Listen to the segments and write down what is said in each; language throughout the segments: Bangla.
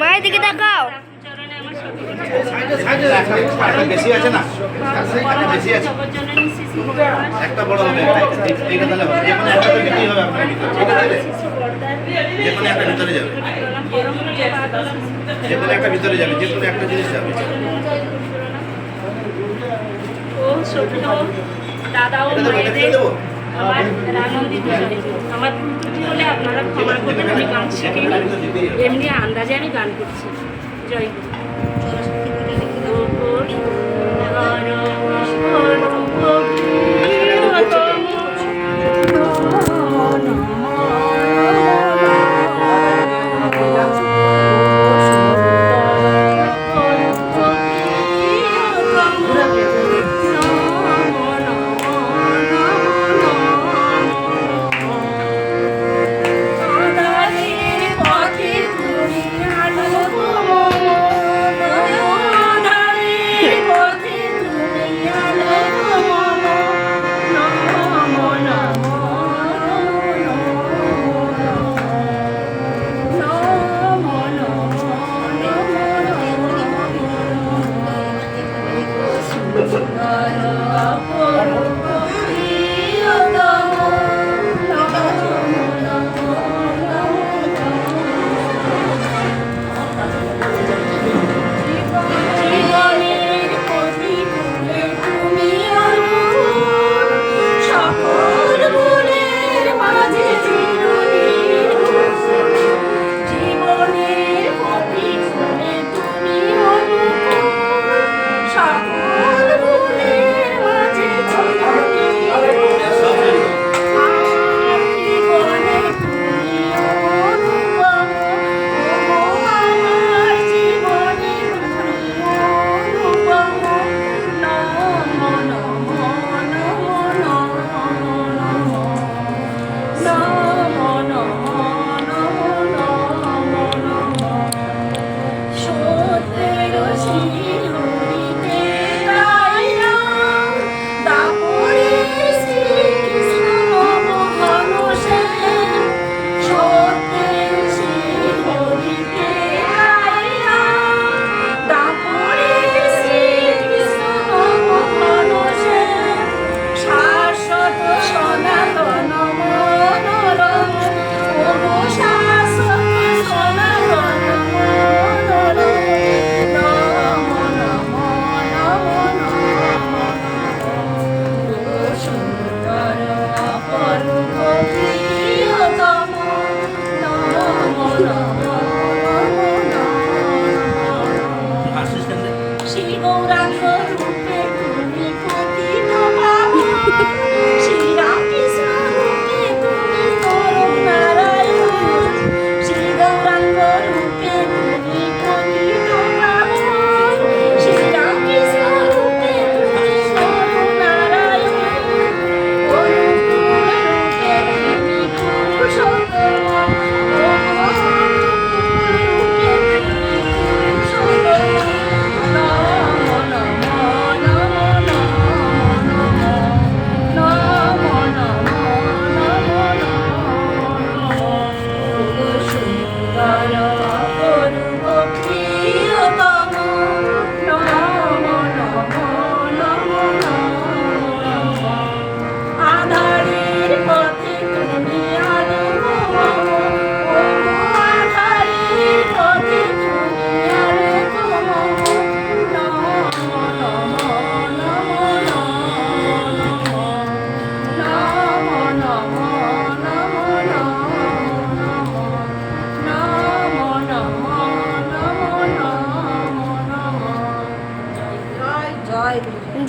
মায়ের দিকে তাকাও। বেশি আছে না, বেশি আছে, একটা বড় হবে, এইটা তাহলে হবে, যে কোনো একটা তো বেশি হবে আপনার ভিতরে, যে কোনো একটা ভিতরে যাবে, যে কোনো একটা ভিতরে যাবে, যে কোনো একটা জিনিস যাবে। ও ছোট দাদাও মায়েদের আমার আনন্দিত আমার ত্রুটি হলে আপনারা ক্ষমা করবেন, আমি গান শিখিনি, এমনি আন্দাজে আমি গান করছি। জয়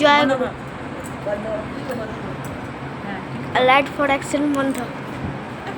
জয় গুরু। লাইট ফর অ্যাকশন বন্ধ।